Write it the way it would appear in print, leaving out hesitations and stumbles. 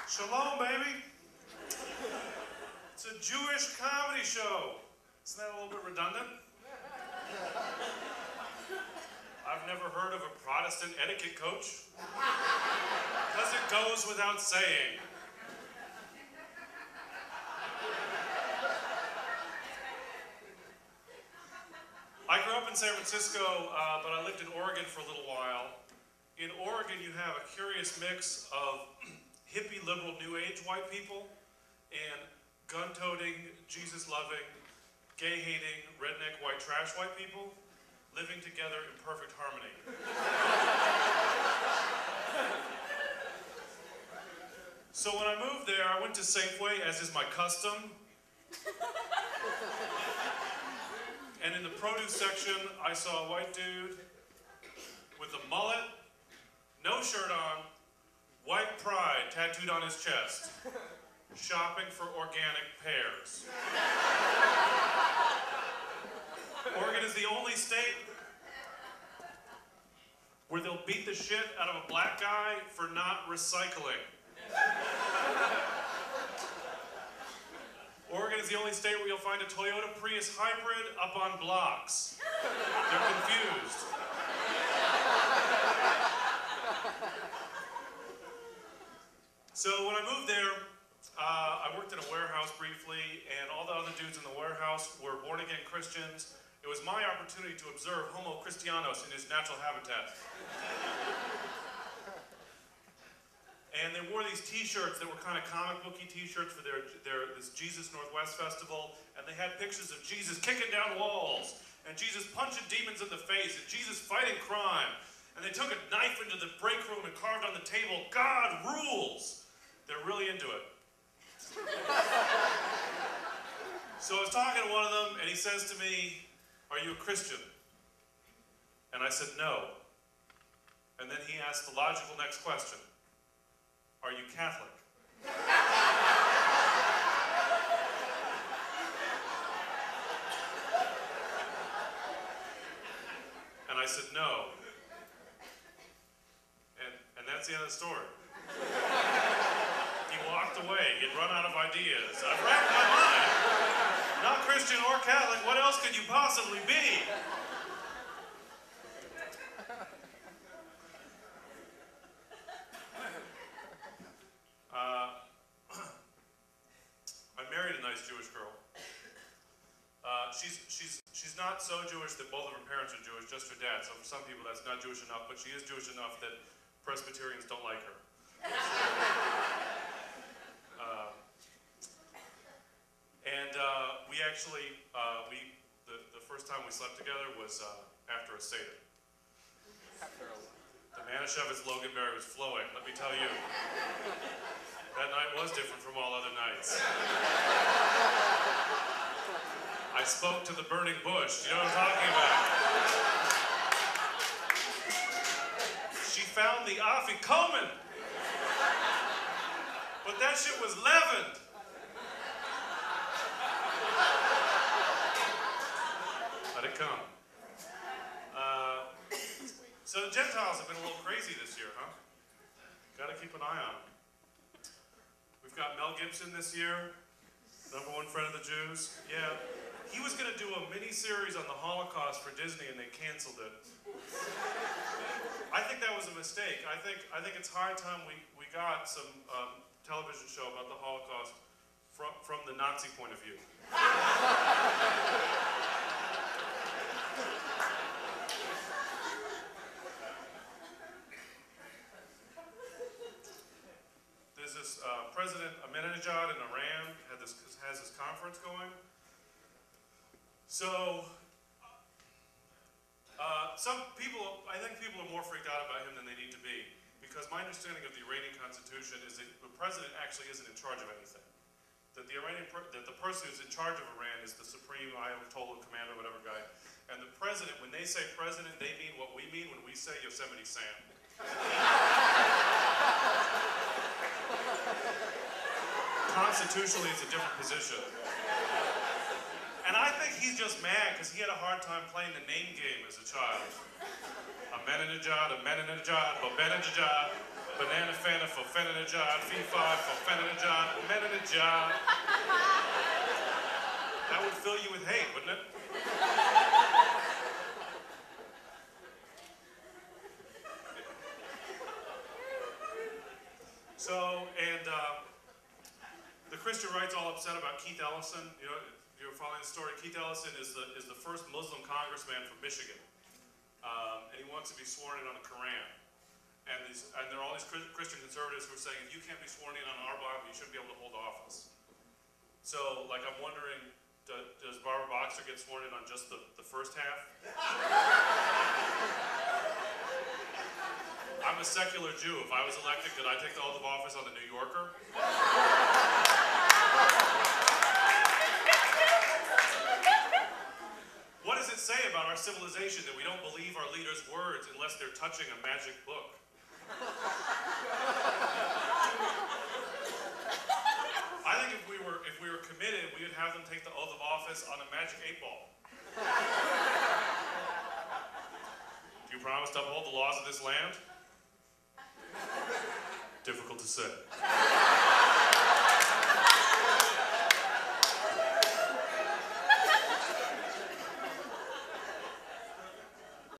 Shalom, baby. It's a Jewish comedy show. Isn't that a little bit redundant? I've never heard of a Protestant etiquette coach. Because it goes without saying. I grew up in San Francisco, but I lived in Oregon for a little while. In Oregon, you have a curious mix of hippie, liberal, new age white people and gun-toting, Jesus-loving, gay-hating, redneck, white trash white people living together in perfect harmony. So when I moved there, I went to Safeway, as is my custom. And in the produce section, I saw a white dude with a mullet, no shirt on, white pride tattooed on his chest, shopping for organic pears. Oregon is the only state where they'll beat the shit out of a black guy for not recycling. Oregon is the only state where you'll find a Toyota Prius hybrid up on blocks. They're confused. So when I moved there, I worked in a warehouse briefly, and all the other dudes in the warehouse were born-again Christians. It was my opportunity to observe Homo Christianos in his natural habitat. And they wore these t-shirts that were kind of comic booky t-shirts for this Jesus Northwest Festival, and they had pictures of Jesus kicking down walls, and Jesus punching demons in the face, and Jesus fighting crime. And they took a knife into the break room and carved on the table, "God rules." They're really into it. So I was talking to one of them, and he says to me, "Are you a Christian?" And I said, "No." And then he asked the logical next question, "Are you Catholic?" And I said, "No." And that's the end of the story. He walked away. He'd run out of ideas. I've racked my mind. Not Christian or Catholic. What else could you possibly be? I married a nice Jewish girl. She's not so Jewish that both of her parents are Jewish, just her dad. So for some people that's not Jewish enough, but she is Jewish enough that Presbyterians don't like her. We actually, the first time we slept together was after a Seder. The Manischewitz Loganberry was flowing, let me tell you. That night was different from all other nights. I spoke to the burning bush, you know what I'm talking about? She found the afikomen, but that shit was leavened. Let it come. So the Gentiles have been a little crazy this year, huh? Gotta keep an eye on them. We've got Mel Gibson this year, #1 friend of the Jews. Yeah, he was gonna do a mini-series on the Holocaust for Disney and they canceled it. I think that was a mistake. I think it's high time we got some television show about the Holocaust from the Nazi point of view. There's this President Ahmadinejad in Iran has this conference going. So I think people are more freaked out about him than they need to be, because my understanding of the Iranian constitution is that the president actually isn't in charge of anything. That the person who's in charge of Iran is the supreme Ayatollah commander, whatever guy. And the president, when they say president, they mean what we mean when we say Yosemite Sam. Constitutionally, it's a different position. And I think he's just mad because he had a hard time playing the name game as a child. Ahmadinejad, Ahmadinejad, Ahmadinejad. Banana fana for fenanajon, fee fi for fenanajon, menanajon. That would fill you with hate, wouldn't it? So, and the Christian right's all upset about Keith Ellison. You know, you're following the story. Keith Ellison is the first Muslim congressman from Michigan, and he wants to be sworn in on the Quran. And there are all these Christian conservatives who are saying, if you can't be sworn in on our Bible, you shouldn't be able to hold office. So, like, I'm wondering, does Barbara Boxer get sworn in on just the first half? I'm a secular Jew. If I was elected, could I take the oath of office on the New Yorker? What does it say about our civilization that we don't believe our leaders' words unless they're touching a magic book? I think if we were committed, we would have them take the oath of office on a magic 8-ball. Do you promise to uphold the laws of this land? Difficult to say.